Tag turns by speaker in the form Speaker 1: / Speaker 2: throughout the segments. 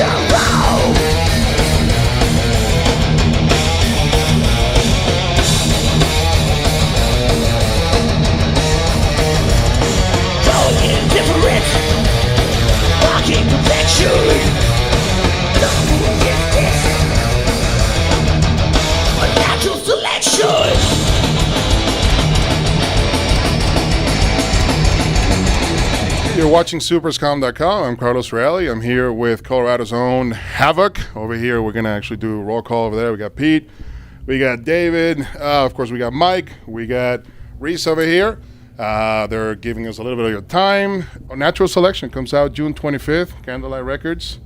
Speaker 1: Unnatural Selection.
Speaker 2: You're watching Superskum.com. I'm Carlos Reilly. I'm here with Colorado's own Havok. Over here, we're going to actually do a roll call over there. We got Pete. We got David. Of course, we got Mike. We got Reese over here. They're giving us a little bit of your time. Unnatural Selection comes out June 25th. Candlelight Records.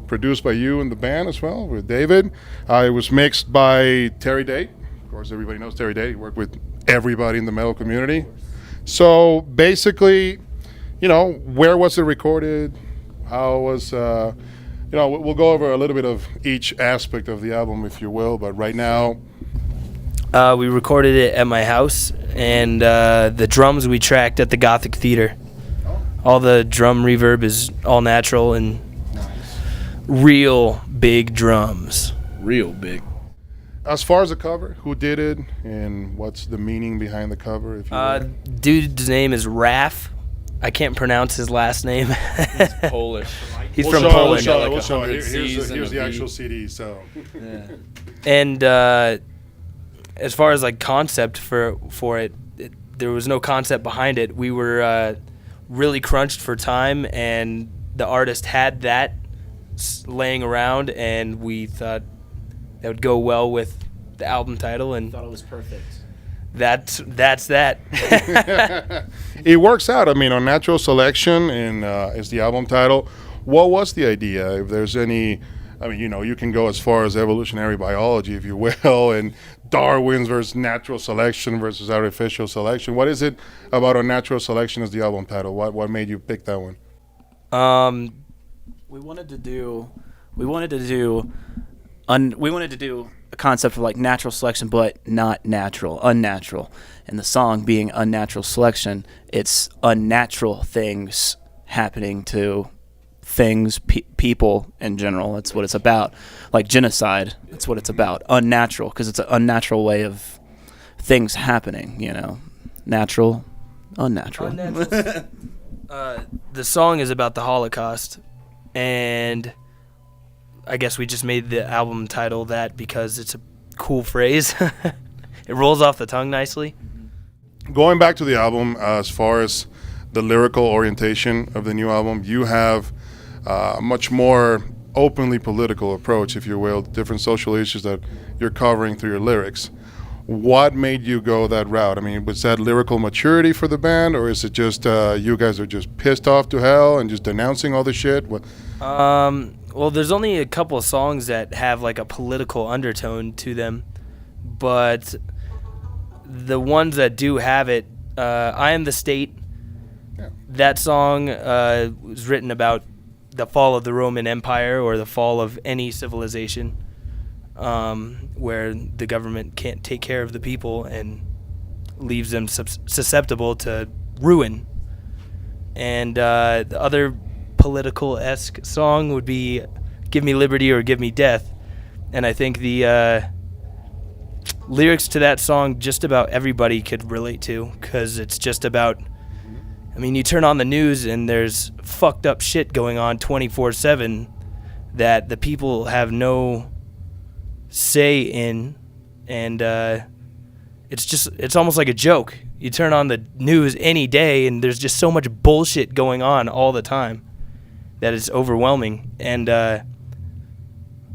Speaker 2: Produced by you and the band as well, with David. It was mixed by Terry Day. Of course, everybody knows Terry Day. He worked with everybody in the metal community. So basically, where was it recorded? How was, we'll go over a little bit of each aspect of the album, if you will. But right now,
Speaker 3: we recorded it at my house, and the drums we tracked at the Gothic Theater. All the drum reverb is all natural and real big drums.
Speaker 4: Real big.
Speaker 2: As far as the cover, who did it, and what's the meaning behind the cover? If you
Speaker 3: dude's name is Raf. I can't pronounce his last name.
Speaker 4: He's Polish.
Speaker 3: He's from Poland.
Speaker 2: We'll show it. Here's the actual CD. So.
Speaker 4: Yeah.
Speaker 3: And as far as like concept for it, there was no concept behind it. We were really crunched for time, and the artist had that laying around, and we thought that would go well with the album title, and
Speaker 5: thought it was perfect.
Speaker 3: That's that.
Speaker 2: It works out. I mean, Unnatural Selection is the album title. What was the idea? If there's any, you can go as far as evolutionary biology, if you will, and Darwin's versus natural selection versus artificial selection. What is it about Unnatural Selection as the album title? What made you pick that one?
Speaker 5: We wanted to do a concept of like natural selection, but not natural, unnatural. And the song being Unnatural Selection, it's unnatural things happening to things, people in general. That's what it's about. Like genocide, that's what it's about. Unnatural, because it's an unnatural way of things happening, Natural, unnatural.
Speaker 3: The song is about the Holocaust, and I guess we just made the album title that because it's a cool phrase. It rolls off the tongue nicely.
Speaker 2: Going back to the album, as far as the lyrical orientation of the new album, you have a much more openly political approach, if you will, different social issues that you're covering through your lyrics. What made you go that route? I mean, was that lyrical maturity for the band, or is it just you guys are just pissed off to hell and just denouncing all the shit? What?
Speaker 3: Well, there's only a couple of songs that have like a political undertone to them, but the ones that do have it, I Am the State, that song was written about the fall of the Roman Empire or the fall of any civilization, where the government can't take care of the people and leaves them susceptible to ruin. And the other political-esque song would be Give Me Liberty or Give Me Death. And I think the lyrics to that song just about everybody could relate to, because it's just about, you turn on the news and there's fucked up shit going on 24/7 that the people have no say in, and it's almost like a joke. You turn on the news any day and there's just so much bullshit going on all the time that it's overwhelming. And I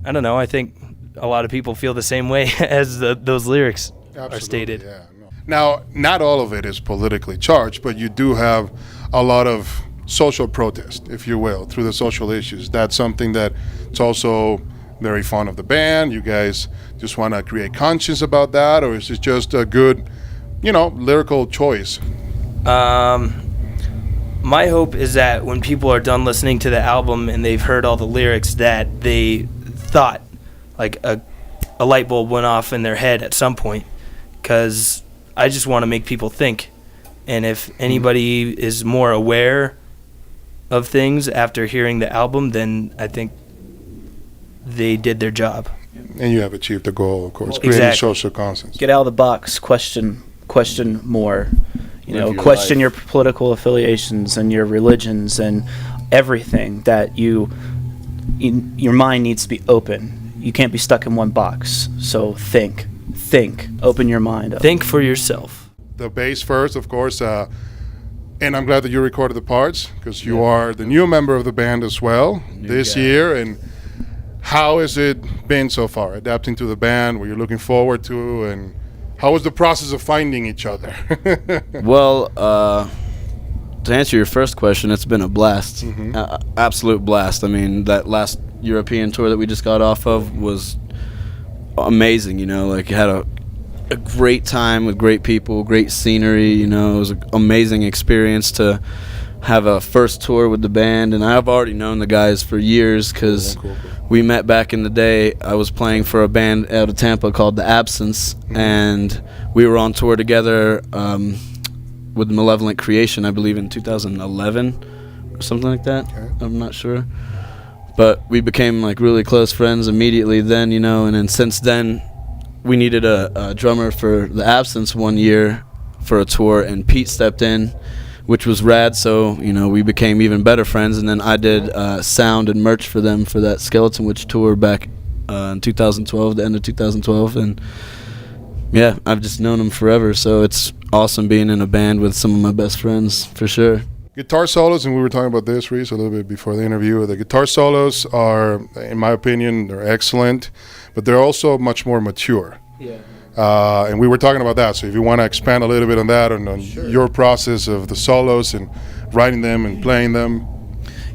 Speaker 3: don't know, I think a lot of people feel the same way as those lyrics are stated.
Speaker 2: Yeah, no. Now, not all of it is politically charged, but you do have a lot of social protest, if you will, through the social issues. That's something that it's also very fond of the band. You guys just want to create conscience about that, or is it just a good, lyrical choice?
Speaker 3: My hope is that when people are done listening to the album and they've heard all the lyrics, that they thought, like a light bulb went off in their head at some point, because I just want to make people think. And if anybody is more aware of things after hearing the album, then I think they did their job.
Speaker 2: And you have achieved the goal, of course, creating
Speaker 3: Exactly.
Speaker 2: social conscience.
Speaker 5: Get out of the box. Question more.
Speaker 4: Live your
Speaker 5: Question
Speaker 4: life.
Speaker 5: your political affiliations and your religions and everything that your mind needs to be open. You can't be stuck in one box. So think, open your mind up.
Speaker 3: Think for yourself.
Speaker 2: The bass first, of course, and I'm glad that you recorded the parts because you are the new member of the band as well this
Speaker 4: guy.
Speaker 2: year. And how has it been so far, adapting to the band? What you're looking forward to, and how was the process of finding each other?
Speaker 4: Well, to answer your first question, it's been a blast. Absolute blast. I mean, that last European tour that we just got off of was amazing, you know, like you had a great time with great people, great scenery, you know, it was an amazing experience to have a first tour with the band, and I've already known the guys for years because
Speaker 2: Cool.
Speaker 4: we met back in the day. I was playing for a band out of Tampa called The Absence, and we were on tour together with Malevolent Creation, I believe in 2011 or something like that.
Speaker 2: Okay.
Speaker 4: I'm not sure. But we became like really close friends immediately then, you know, and then since then we needed a drummer for The Absence one year for a tour, and Pete stepped in, which was rad, so, you know, we became even better friends, and then I did sound and merch for them for that Skeleton Witch tour back in 2012, the end of 2012, and yeah, I've just known them forever, so it's awesome being in a band with some of my best friends, for sure.
Speaker 2: Guitar solos, and we were talking about this, Reese, a little bit before the interview. The guitar solos are, in my opinion, they're excellent, but they're also much more mature.
Speaker 3: Yeah.
Speaker 2: And we were talking about that, so if you want to expand a little bit on that, on your process of the solos and writing them and playing them.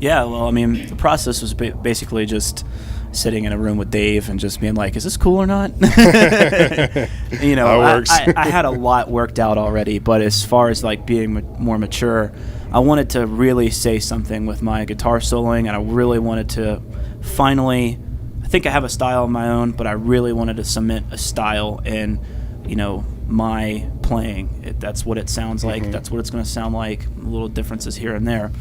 Speaker 5: Yeah, well, I mean, the process was basically just sitting in a room with Dave and just being like, is this cool or not? You know,
Speaker 2: That works.
Speaker 5: I had a lot worked out already, but as far as like being more mature, I wanted to really say something with my guitar soloing, and I really wanted to finally, I think I have a style of my own, but I really wanted to cement a style in, you know, my playing. That's what it sounds like. That's what it's going to sound like. Little differences here and there.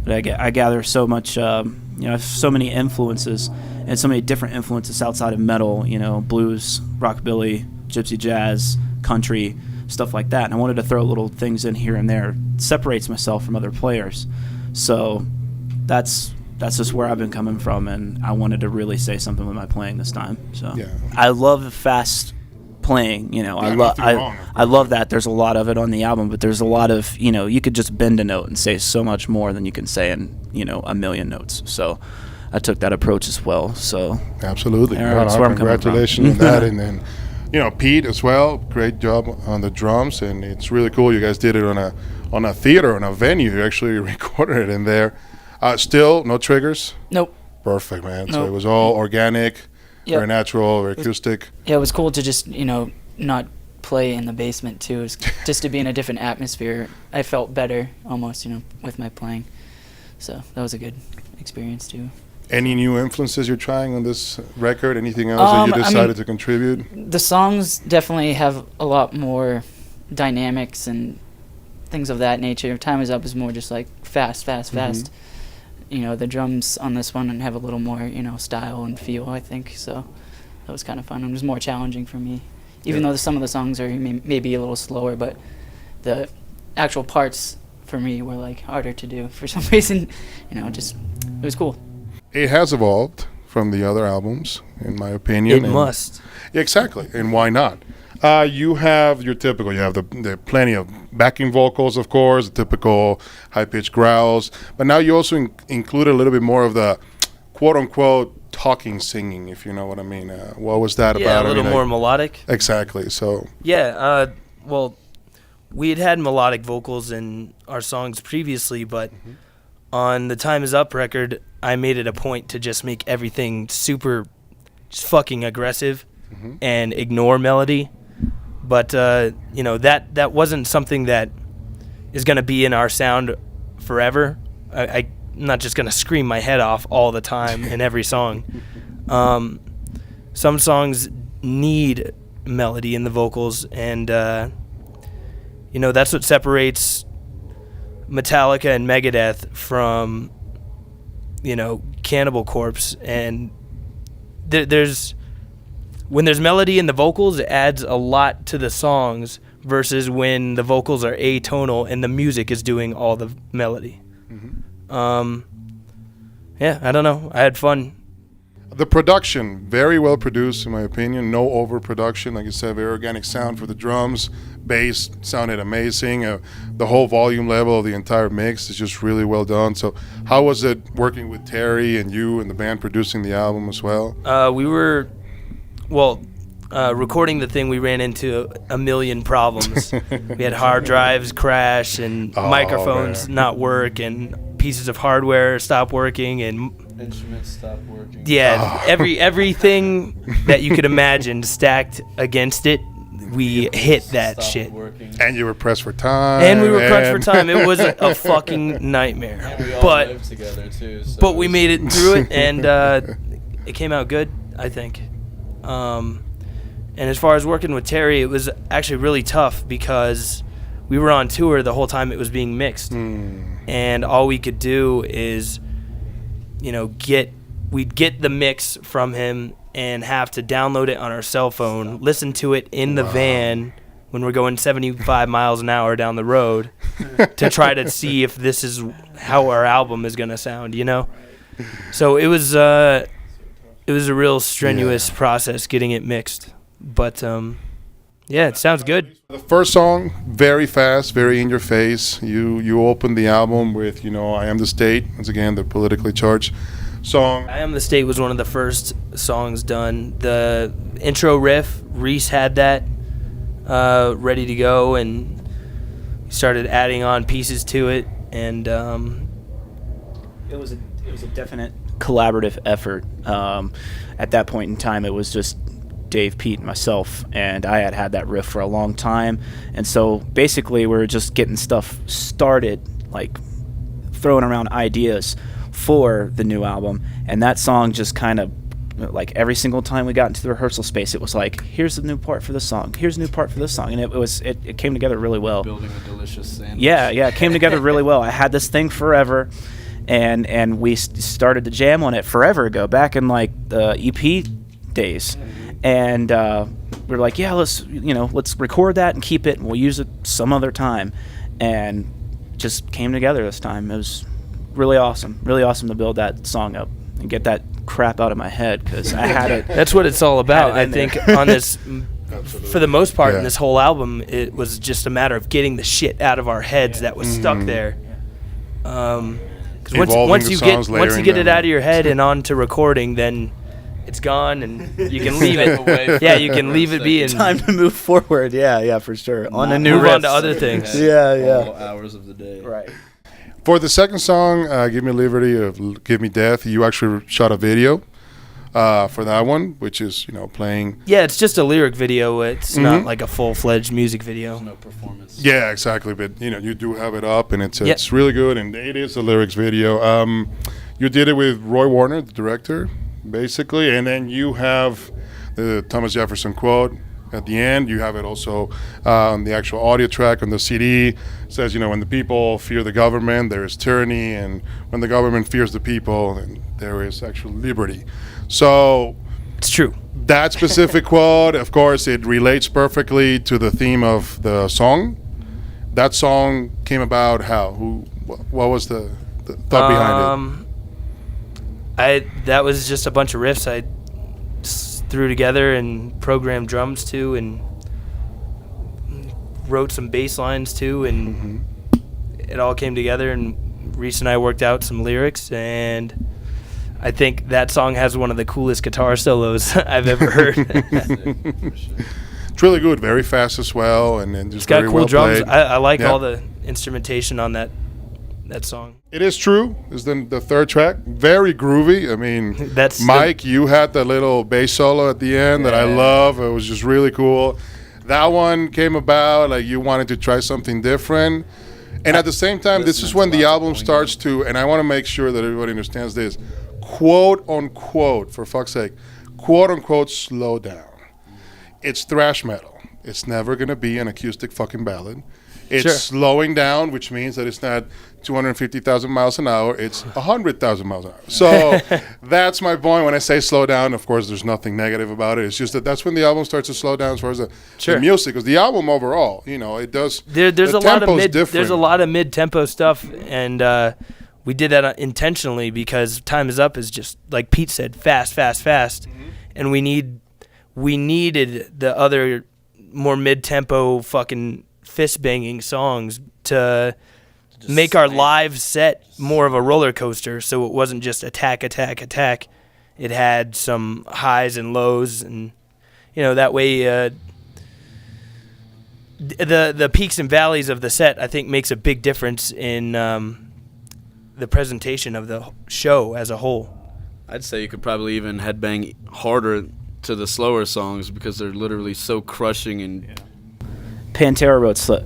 Speaker 5: But I gather so much, you know, I have so many influences and so many different influences outside of metal, you know, blues, rockabilly, gypsy jazz, country, stuff like that. And I wanted to throw little things in here and there. It separates myself from other players. So that's just where I've been coming from, and I wanted to really say something with my playing this time. So
Speaker 2: Yeah.
Speaker 5: I love fast playing, you know.
Speaker 2: Yeah, nothing wrong, of
Speaker 5: I love that. There's a lot of it on the album, but there's a lot of, you know, you could just bend a note and say so much more than you can say in, you know, a million notes. So I took that approach as well. So
Speaker 2: Absolutely.
Speaker 5: Yeah, that's where I'm coming from.
Speaker 2: Congratulations on that. And then, you know, Pete as well, great job on the drums, and it's really cool. You guys did it on a theater, on a venue. You actually recorded it in there. Still, no triggers?
Speaker 6: Nope.
Speaker 2: Perfect, man. So
Speaker 6: Nope.
Speaker 2: it was all organic,
Speaker 6: Yep.
Speaker 2: very natural, very acoustic.
Speaker 6: Yeah, it was cool to just, you know, not play in the basement too. It was just to be in a different atmosphere. I felt better almost, you know, with my playing. So that was a good experience too.
Speaker 2: Any new influences you're trying on this record? Anything else that you
Speaker 6: I mean,
Speaker 2: decided to contribute?
Speaker 6: The songs definitely have a lot more dynamics and things of that nature. Time Is Up is more just like fast. You know, the drums on this one have a little more, you know, style and feel, I think. So that was kind of fun. It was more challenging for me. Even though some of the songs are maybe a little slower, but the actual parts for me were like harder to do for some reason. You know, just, it was cool.
Speaker 2: It has evolved from the other albums, in my opinion.
Speaker 3: It must.
Speaker 2: Exactly, and why not? You have your typical, you have the plenty of backing vocals, of course, the typical high-pitched growls, but now you also include a little bit more of the quote-unquote talking singing, if you know what I mean. What was that
Speaker 3: Yeah,
Speaker 2: about?
Speaker 3: a little more melodic.
Speaker 2: Exactly, so...
Speaker 3: Yeah, well, we had melodic vocals in our songs previously, but on the Time Is Up record, I made it a point to just make everything super just fucking aggressive and ignore melody. But, you know, that wasn't something that is going to be in our sound forever. I'm not just going to scream my head off all the time in every song. Some songs need melody in the vocals, and, you know, that's what separates Metallica and Megadeth from, you know, Cannibal Corpse and there's when there's melody in the vocals, it adds a lot to the songs versus when the vocals are atonal and the music is doing all the melody. Yeah, I don't know. I had fun.
Speaker 2: The production, very well produced in my opinion. No overproduction. Like you said, very organic sound for the drums. Bass sounded amazing. The whole volume level of the entire mix is just really well done. So how was it working with Terry and you and the band producing the album as well?
Speaker 3: We were, recording the thing, we ran into a million problems. We had hard drives crash and microphones not work and pieces of hardware stop working and
Speaker 4: Instruments stop working.
Speaker 3: yeah, everything that you could imagine stacked against it. We hit that shit.
Speaker 4: Working.
Speaker 2: And you were pressed for time.
Speaker 3: And we were crunched for time. It was a fucking nightmare.
Speaker 4: And we all
Speaker 3: But
Speaker 4: lived together too. So
Speaker 3: but we made it through it, and it came out good, I think. And as far as working with Terry, it was actually really tough because we were on tour the whole time it was being mixed. And all we could do is, we'd get the mix from him and have to download it on our cell phone, listen to it in the van when we're going 75 miles an hour down the road to try to see if this is how our album is going to sound, So it was a real strenuous process getting it mixed. But, yeah, it sounds good.
Speaker 2: The first song, very fast, very in your face. You opened the album with, I Am the State. Once again, the politically charged song.
Speaker 3: I Am the State was one of the first songs done. The intro riff, Reese had that ready to go, and we started adding on pieces to it. And
Speaker 5: it was a definite collaborative effort. At that point in time, it was just Dave, Pete, and myself, and I had that riff for a long time, and so basically we were just getting stuff started, like throwing around ideas for the new album, and that song just kind of, like every single time we got into the rehearsal space, it was like, here's the new part for the song, here's a new part for this song, and it came together really well.
Speaker 4: Building a delicious sandwich.
Speaker 5: Yeah, it came together really well. I had this thing forever, and we started to jam on it forever ago, back in like the EP days. And we're like, yeah, let's record that and keep it, and we'll use it some other time. And just came together this time. It was really awesome to build that song up and get that crap out of my head, because I had it.
Speaker 3: That's what it's all about. I think on this,
Speaker 2: Absolutely.
Speaker 3: for the most part,
Speaker 2: Yeah.
Speaker 3: in this whole album, it was just a matter of getting the shit out of our heads that was stuck there. Because
Speaker 2: Evolving
Speaker 3: once
Speaker 2: the
Speaker 3: you
Speaker 2: songs,
Speaker 3: get
Speaker 2: layering
Speaker 3: it
Speaker 2: them.
Speaker 3: out of your head and onto recording, then it's gone, and you can leave it. Yeah, you can leave it be and
Speaker 5: Time to move forward. Yeah, for sure. On a new
Speaker 3: move on to
Speaker 5: riffs.
Speaker 3: other things.
Speaker 5: Yeah.
Speaker 4: All hours of the day.
Speaker 5: Right.
Speaker 2: For the second song, Give Me Liberty of Give Me Death, you actually shot a video for that one, which is, playing.
Speaker 3: Yeah, it's just a lyric video. It's not like a full-fledged music video.
Speaker 4: There's no performance.
Speaker 2: Yeah, exactly. But, you do have it up, and it's really good, and it is a lyrics video. You did it with Roy Warner, the director, basically, and then you have the Thomas Jefferson quote at the end. You have it also on the actual audio track on the CD. It says, when the people fear the government, there is tyranny, and when the government fears the people, then there is actual liberty. So
Speaker 3: It's true.
Speaker 2: that specific quote, of course, it relates perfectly to the theme of the song. That song came about how? What was the thought behind it?
Speaker 3: That was just a bunch of riffs I threw together and programmed drums to, and wrote some bass lines to, and it all came together, and Reese and I worked out some lyrics, and I think that song has one of the coolest guitar solos I've ever heard.
Speaker 2: It's really good, very fast as well, and just
Speaker 3: It's got
Speaker 2: very
Speaker 3: cool
Speaker 2: well
Speaker 3: drums.
Speaker 2: played.
Speaker 3: I like
Speaker 2: Yeah.
Speaker 3: all the instrumentation on that song.
Speaker 2: It is true. Is then the third track very groovy. I mean,
Speaker 3: That's
Speaker 2: Mike, you had that little bass solo at the end that I love. It was just really cool. That one came about like you wanted to try something different, and at the same time, this is when the album starts to. And I want to make sure that everybody understands this. Quote unquote, for fuck's sake, quote unquote, slow down. It's thrash metal. It's never gonna be an acoustic fucking ballad. It's
Speaker 3: Sure.
Speaker 2: slowing down, which means that it's not 250,000 miles an hour. It's 100,000 miles an hour. So that's my point when I say slow down. Of course, there's nothing negative about it. It's just that's when the album starts to slow down as far as the music. Because the album overall, it does.
Speaker 3: There's a lot of mid-tempo stuff, and we did that intentionally because Time Is Up is just, like Pete said, fast, fast, fast. Mm-hmm. And we needed the other more mid-tempo fucking fist-banging songs to make our live set more of a roller coaster, so it wasn't just attack, attack, attack. It had some highs and lows, and that way the peaks and valleys of the set, I think, makes a big difference in the presentation of the show as a whole.
Speaker 4: I'd say you could probably even headbang harder to the slower songs because they're literally so crushing and. Yeah.
Speaker 5: Pantera wrote slow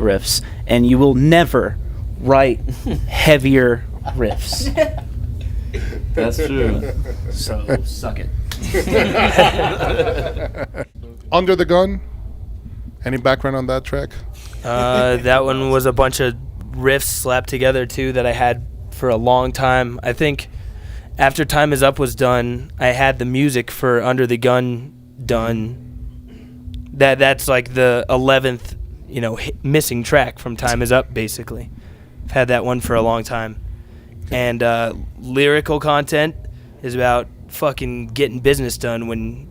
Speaker 5: riffs, and you will never write heavier riffs.
Speaker 4: That's true.
Speaker 5: So suck it.
Speaker 2: Under the Gun. Any background on that track?
Speaker 3: That one was a bunch of riffs slapped together too that I had for a long time. I think after Time Is Up was done, I had the music for Under the Gun done. That's like the 11th, missing track from Time Is Up, basically. I've had that one for a long time. And lyrical content is about fucking getting business done when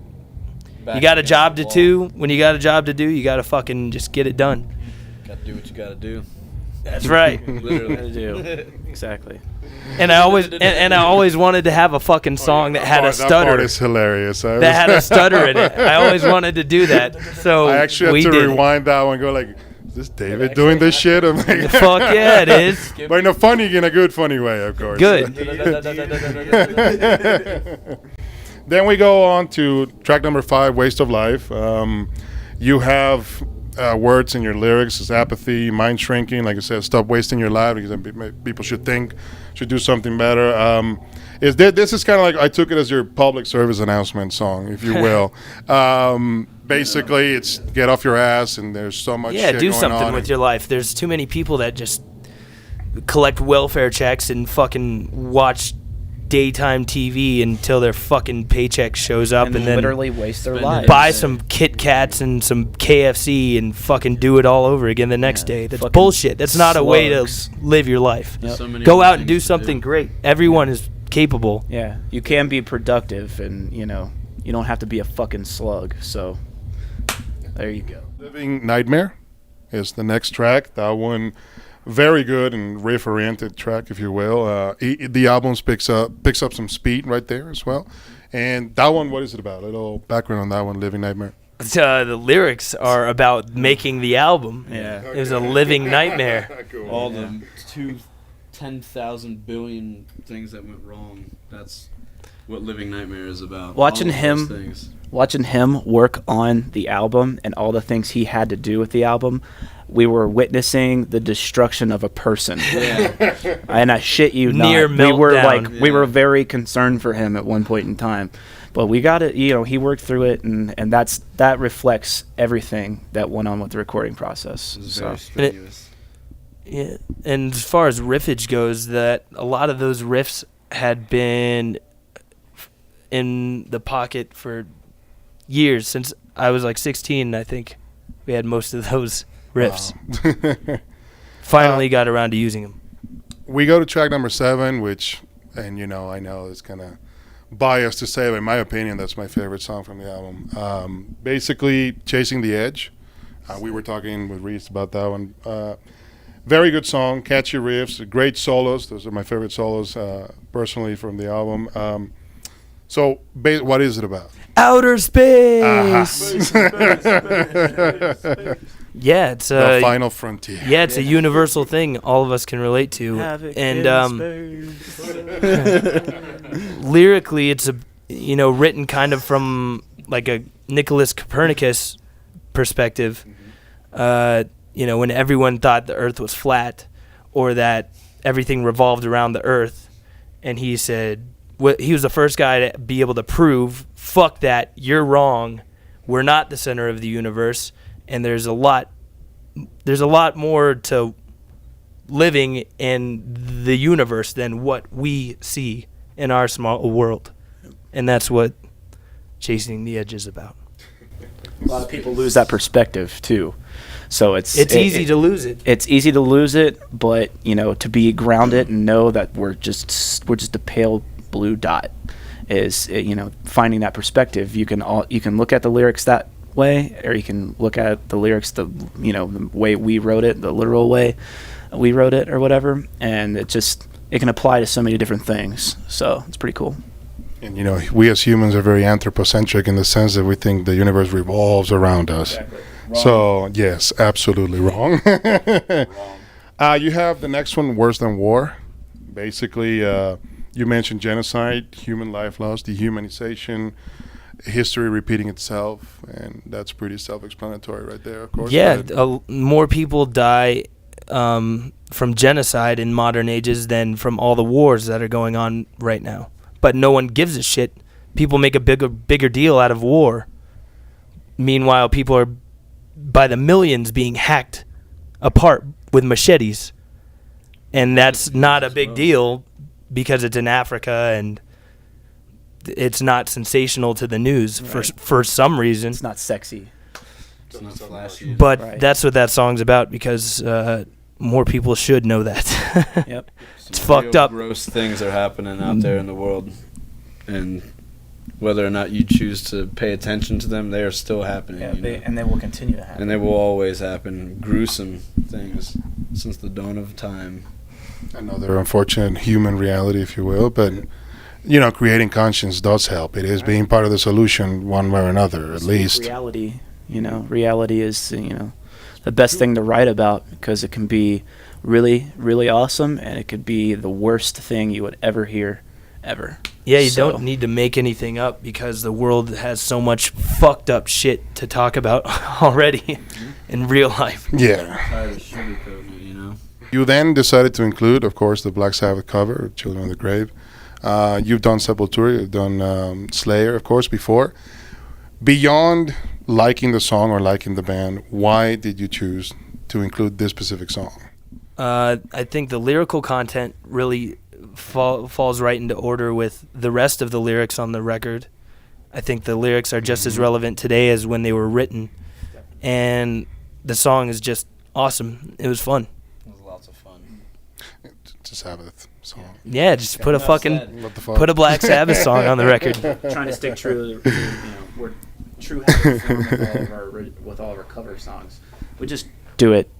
Speaker 3: you got a job to do. When you got a job to do, you got to fucking just get it done.
Speaker 4: Got to do what you got to do.
Speaker 3: That's right.
Speaker 4: Literally.
Speaker 5: do. Exactly.
Speaker 3: And I always wanted to have a fucking song that had a stutter.
Speaker 2: That part is hilarious.
Speaker 3: That had a stutter in it. I always wanted to do that. So
Speaker 2: I actually had to rewind that one and go like, is this David doing this shit? I'm like,
Speaker 3: fuck yeah, it is.
Speaker 2: But in a good funny way, of course.
Speaker 3: Good.
Speaker 2: Then we go on to track number 5, Waste of Life. You have words in your lyrics is apathy, mind shrinking. Like I said, stop wasting your life because people should do something better. This is kind of like, I took it as your public service announcement song, if you will. Basically, it's get off your ass, and there's so much shit going on.
Speaker 3: Yeah, do something with your life. There's too many people that just collect welfare checks and fucking watch daytime TV until their fucking paycheck shows up and then
Speaker 5: literally waste their lives.
Speaker 3: Buy some Kit Kats and some KFC and fucking do it all over again the next day. That's bullshit. That's not a way to live your life.
Speaker 5: Yep.
Speaker 4: So
Speaker 3: go out and do something great. Everyone is capable.
Speaker 5: Yeah, you can be productive, and you don't have to be a fucking slug. So there you go.
Speaker 2: Living Nightmare is the next track. That one, very good and riff-oriented track, if you will. The album picks up some speed right there as well. And that one, what is it about? A little background on that one, Living Nightmare.
Speaker 3: The lyrics are about making the album.
Speaker 5: Yeah.
Speaker 3: It was a living nightmare.
Speaker 2: Cool.
Speaker 4: All the 10,000 billion things that went wrong. That's what Living Nightmare is about.
Speaker 5: Watching him work on the album and all the things he had to do with the album, we were witnessing the destruction of a person.
Speaker 4: Yeah.
Speaker 5: And I shit you
Speaker 3: Near
Speaker 5: not. We
Speaker 3: meltdown.
Speaker 5: were very concerned for him at one point in time. But we got it, he worked through it, and that reflects everything that went on with the recording process.
Speaker 4: It was
Speaker 5: So.
Speaker 4: very strenuous.
Speaker 3: Yeah, and as far as riffage goes, that a lot of those riffs had been in the pocket for years. Since I was like 16, I think we had most of those riffs.
Speaker 2: Wow.
Speaker 3: Finally got around to using them.
Speaker 2: We go to track number 7, which, and I know it's kind of biased to say, but in my opinion, that's my favorite song from the album. Basically, Chasing the Edge. We were talking with Reese about that one. Very good song, catchy riffs, great solos. Those are my favorite solos, personally, from the album. So, what is it about?
Speaker 3: Outer space. Yeah, it's
Speaker 2: The final frontier.
Speaker 3: Yeah, it's a universal thing all of us can relate to.
Speaker 5: Havok
Speaker 3: And lyrically, it's written kind of from like a Nicholas Copernicus perspective. When everyone thought the Earth was flat, or that everything revolved around the Earth, and he said, he was the first guy to be able to prove, fuck that, you're wrong. We're not the center of the universe, and there's a lot more to living in the universe than what we see in our small world. And that's what Chasing the Edge is about.
Speaker 5: A lot of people lose that perspective too. So it's
Speaker 3: easy to lose it.
Speaker 5: It's easy to lose it, but to be grounded and know that we're just a pale blue dot is finding that perspective. You can look at the lyrics that way, or you can look at the lyrics the way we wrote it, the literal way we wrote it, or whatever, and it can apply to so many different things. So it's pretty cool.
Speaker 2: And we as humans are very anthropocentric in the sense that we think the universe revolves around us.
Speaker 5: Exactly.
Speaker 2: So yes, absolutely wrong. You have the next one, Worse Than War. Basically, you mentioned genocide, human life loss, dehumanization, history repeating itself, and that's pretty self-explanatory right there, of course.
Speaker 3: Yeah, more people die from genocide in modern ages than from all the wars that are going on right now. But no one gives a shit. People make a bigger deal out of war. Meanwhile, people are by the millions being hacked apart with machetes. And that's not a big deal because it's in Africa and it's not sensational to the news for some reason.
Speaker 5: It's not sexy.
Speaker 4: It's not flashy.
Speaker 3: But that's what that song's about because more people should know that.
Speaker 5: Yep.
Speaker 3: It's fucked up.
Speaker 4: Gross things are happening out there in the world, and whether or not you choose to pay attention to them, they are still happening.
Speaker 5: And they will continue to happen.
Speaker 4: And they will always happen. Gruesome things since the dawn of time.
Speaker 2: Another unfortunate human reality, if you will, but creating conscience does help. It is being part of the solution one way or another, at least.
Speaker 5: Reality, reality is, the best thing to write about because it can be really, really awesome, and it could be the worst thing you would ever hear, ever.
Speaker 3: Yeah, you don't need to make anything up because the world has so much fucked up shit to talk about already in real life.
Speaker 2: Yeah.
Speaker 4: Tired of sugarcoating it,
Speaker 2: You then decided to include, of course, the Black Sabbath cover, Children of the Grave. You've done Sepultura, you've done Slayer, of course, before. Beyond liking the song or liking the band, why did you choose to include this specific song?
Speaker 3: I think the lyrical content really falls right into order with the rest of the lyrics on the record. I think the lyrics are just as relevant today as when they were written. And the song is just awesome. It was fun.
Speaker 4: It was lots of fun.
Speaker 2: It's a Sabbath song.
Speaker 3: Yeah, just put a
Speaker 2: What the fuck?
Speaker 3: put a Black Sabbath song on the record.
Speaker 5: Trying to stick true to, we're true Havok with all of our cover songs. We just do it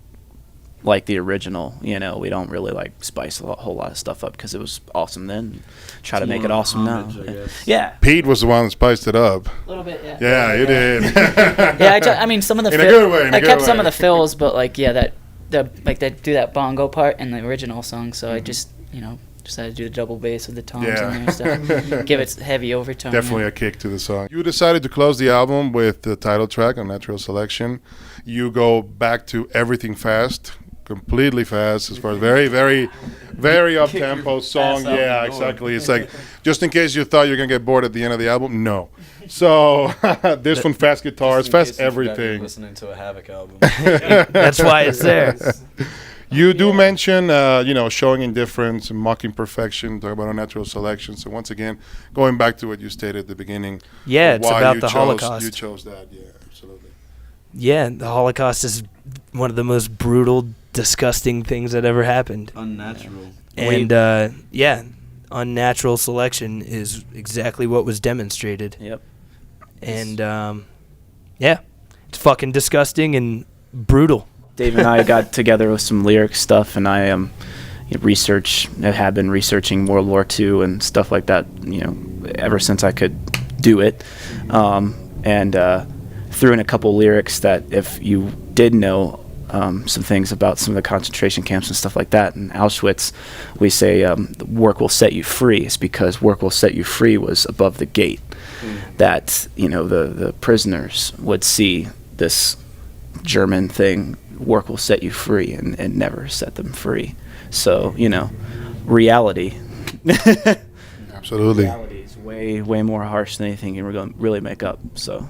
Speaker 5: like the original, we don't really spice a whole lot of stuff up because it was awesome then. Try to make it awesome
Speaker 4: homage,
Speaker 5: now.
Speaker 4: I guess.
Speaker 5: Yeah.
Speaker 2: Pete was the one that spiced it up.
Speaker 6: A little bit, yeah.
Speaker 2: Yeah, you did.
Speaker 6: Yeah, I mean, some of the
Speaker 2: In a good way, in a
Speaker 6: I
Speaker 2: good
Speaker 6: kept some
Speaker 2: way.
Speaker 6: of the fills, but they do that bongo part in the original song, so I just decided to do the double bass with the toms
Speaker 2: Yeah.
Speaker 6: in there and stuff. Give it heavy overtone.
Speaker 2: Definitely a kick to the song. You decided to close the album with the title track, Unnatural Selection. You go back to everything fast, completely fast, as far as very, very, very up-tempo song. Yeah, exactly. It's like, just in case you thought you were going to get bored at the end of the album, no. So this one, fast guitars, fast everything.
Speaker 4: Listening to a Havok album.
Speaker 3: That's why it's there.
Speaker 2: You do mention, showing indifference and mocking perfection, talk about unnatural selection. So once again, going back to what you stated at the beginning.
Speaker 3: Yeah,
Speaker 2: of
Speaker 3: it's
Speaker 2: why
Speaker 3: about
Speaker 2: you
Speaker 3: the Holocaust.
Speaker 2: You chose that, yeah, absolutely.
Speaker 3: Yeah, the Holocaust is one of the most brutal, disgusting things that ever happened.
Speaker 4: Unnatural.
Speaker 3: And, unnatural selection is exactly what was demonstrated.
Speaker 5: Yep.
Speaker 3: And, it's fucking disgusting and brutal.
Speaker 5: Dave and I got together with some lyric stuff, and I have been researching World War II and stuff like that, ever since I could do it. And threw in a couple lyrics that if you did know some things about some of the concentration camps and stuff like that in Auschwitz, we say work will set you free. It's because work will set you free was above the gate. That, the prisoners would see this German thing, work will set you free, and never set them free. So, reality.
Speaker 2: Absolutely.
Speaker 5: Reality is way, way more harsh than anything you're going to really make up. So,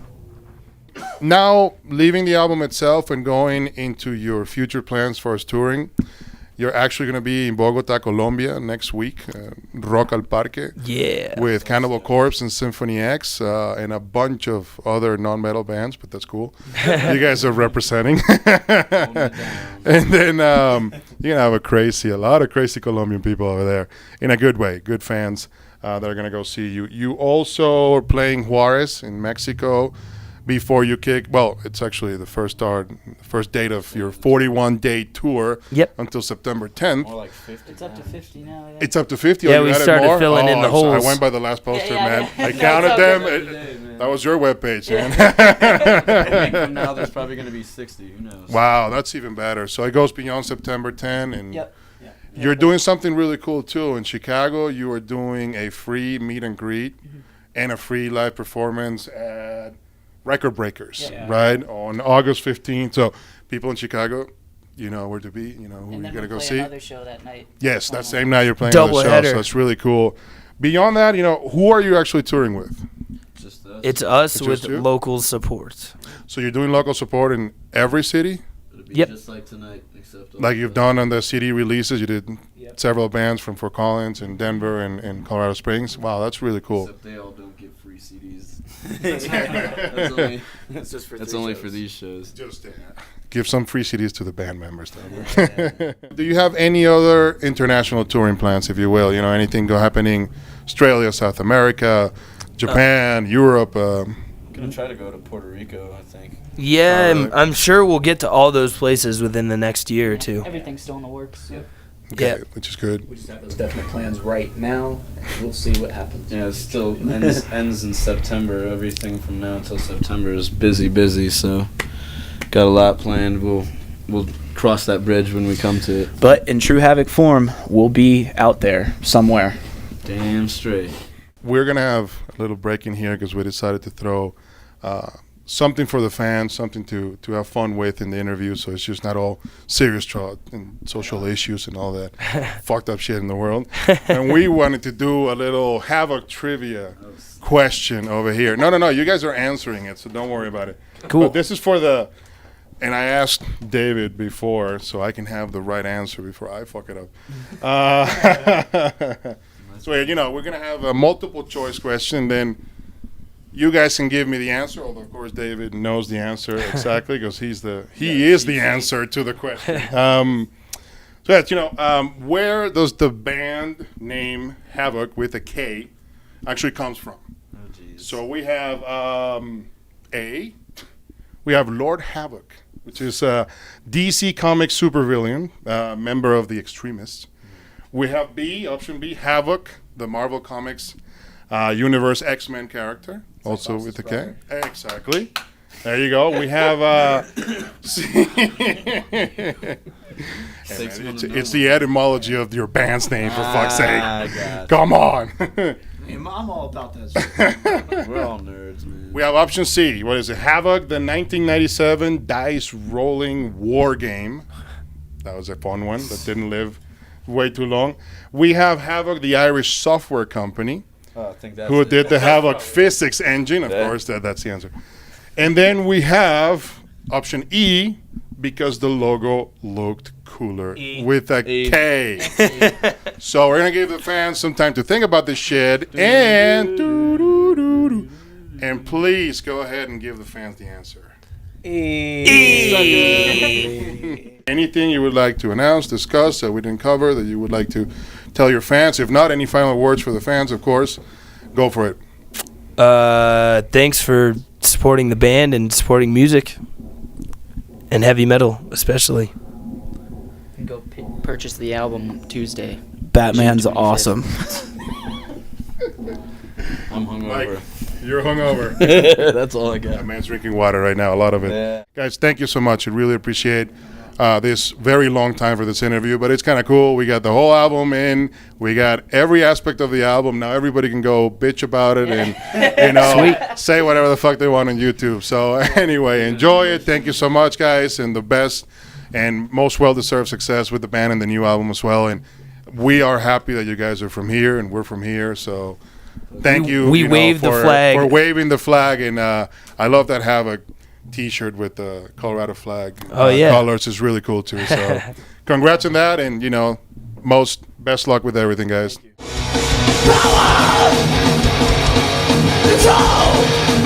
Speaker 2: Now, leaving the album itself and going into your future plans for us touring, You're actually going to be in Bogota, Colombia next week, Rock al Parque,
Speaker 3: Yeah.
Speaker 2: with Cannibal Corpse and Symphony X and a bunch of other non-metal bands, but that's cool. You guys are representing. And then you're going to have a lot of crazy Colombian people over there in a good way, good fans that are going to go see you. You also are playing Juarez in Mexico before you kick. Well, it's actually the first date of your 41-day tour.
Speaker 3: Yep.
Speaker 2: Until September 10th.
Speaker 4: More like 50.
Speaker 6: It's up to 50 now. Yeah.
Speaker 2: It's up to 50.
Speaker 3: Yeah,
Speaker 2: you
Speaker 3: we
Speaker 2: added
Speaker 3: started
Speaker 2: more?
Speaker 3: filling in the
Speaker 2: I'm sorry.
Speaker 3: holes.
Speaker 2: I went by the last poster,
Speaker 6: Yeah,
Speaker 2: man.
Speaker 6: yeah.
Speaker 2: I counted
Speaker 6: No,
Speaker 2: them.
Speaker 6: it's
Speaker 2: That was your webpage, man.
Speaker 4: A week from now, there's probably going to be 60. Who knows?
Speaker 2: Wow, that's even better. So it goes beyond September 10, and
Speaker 6: Yep.
Speaker 2: you're doing something really cool too. In Chicago, you are doing a free meet and greet and a free live performance at Record Breakers,
Speaker 6: Yeah.
Speaker 2: right, on August 15th. So people in Chicago, you know where to be, you know who
Speaker 6: And
Speaker 2: you're
Speaker 6: then
Speaker 2: going to go
Speaker 6: we'll play
Speaker 2: see.
Speaker 6: another show that night.
Speaker 2: Yes, that
Speaker 6: Oh.
Speaker 2: same night you're playing
Speaker 3: Double
Speaker 2: another show,
Speaker 3: header.
Speaker 2: so it's really cool. Beyond that, you know, who are you actually touring with?
Speaker 4: Just us.
Speaker 3: It's us
Speaker 2: It's
Speaker 3: with
Speaker 2: just you?
Speaker 3: local support.
Speaker 2: So you're doing local support in every city?
Speaker 4: It'll be
Speaker 3: Yep.
Speaker 4: just like tonight, except
Speaker 2: Like you've done on the CD releases, you did
Speaker 6: Yep.
Speaker 2: several bands from Fort Collins and Denver and Colorado Springs. Wow, that's really cool.
Speaker 4: Except they all don't get free CDs. That's
Speaker 5: just for
Speaker 4: That's
Speaker 5: three
Speaker 4: only
Speaker 5: shows.
Speaker 4: for these shows.
Speaker 2: Just give some free CDs to the band members. Though. Do you have any other international touring plans, if you will? You know, anything happening? Australia, South America, Japan, Europe.
Speaker 4: Gonna try to go to Puerto Rico, I think.
Speaker 3: Yeah,
Speaker 2: Really?
Speaker 3: I'm sure we'll get to all those places within the next year or two.
Speaker 6: Everything's still in the works.
Speaker 5: Yeah.
Speaker 2: Okay,
Speaker 3: Yeah.
Speaker 2: which is good.
Speaker 5: We just have those definite plans right now. And we'll see what happens.
Speaker 4: Yeah, it still ends in September. Everything from now until September is busy. So got a lot planned. We'll cross that bridge when we come to it.
Speaker 5: But in true Havok form, we'll be out there somewhere.
Speaker 4: Damn straight.
Speaker 2: We're going to have a little break in here because we decided to throw something for the fans, something to have fun with in the interview, so it's just not all serious talk and social issues and all that fucked up shit in the world. And we wanted to do a little Havok trivia question over here. No, you guys are answering it, so don't worry about it.
Speaker 3: Cool.
Speaker 2: But this is for the... And I asked David before, so I can have the right answer before I fuck it up. So, you know, we're going to have a multiple choice question, then you guys can give me the answer, although, of course, David knows the answer exactly because he is the answer to the question. So, that's, you know, where does the band name Havok with a K actually comes from?
Speaker 4: Oh, jeez.
Speaker 2: So we have we have Lord Havok, which is a DC Comics supervillain, member of the Extremists. We have option B, Havok, the Marvel Comics Universe X-Men character, also with the K. Exactly. There you go. We have it's the etymology of your band's name, for fuck's sake.
Speaker 4: God.
Speaker 2: Come on.
Speaker 5: Hey, I'm all about that shit.
Speaker 4: We're all nerds, man.
Speaker 2: We have option C. What is it? Havok, the 1997 dice rolling war game. That was a fun one that didn't live way too long. We have Havok, the Irish software company,
Speaker 4: Oh, I think that's
Speaker 2: who
Speaker 4: it.
Speaker 2: did the Havok physics engine. Of
Speaker 4: Yeah.
Speaker 2: course, that's the answer. And then we have option E, because the logo looked cooler with a
Speaker 4: E.
Speaker 2: K. So we're going to give the fans some time to think about this shit. And please go ahead and give the fans the answer. Anything you would like to announce, discuss that we didn't cover, that you would like to tell your fans? If not, any final words for the fans, of course, go for it.
Speaker 3: Thanks for supporting the band and supporting music and heavy metal, especially.
Speaker 6: And go purchase the album on Tuesday.
Speaker 5: Batman's
Speaker 6: June 25th.
Speaker 5: awesome.
Speaker 4: I'm hungover.
Speaker 2: You're hungover.
Speaker 4: That's all I got.
Speaker 2: That man's drinking water right now, a lot of it.
Speaker 4: Yeah.
Speaker 2: Guys, thank you so much. I really appreciate this very long time for this interview, but it's kind of cool. We got the whole album in. We got every aspect of the album. Now everybody can go bitch about it and, you know, say whatever the fuck they want on YouTube. So anyway, enjoy it. Thank you so much, guys, and the best and most well-deserved success with the band and the new album as well. And we are happy that you guys are from here and we're from here. So thank you.
Speaker 3: We
Speaker 2: you know,
Speaker 3: waved the
Speaker 2: for-
Speaker 3: flag.
Speaker 2: For waving the flag. And I love that Havok T-shirt with the Colorado flag
Speaker 3: Oh, yeah.
Speaker 2: colors is really cool too. So congrats on that, and most best luck with everything, guys.
Speaker 1: Power! Control!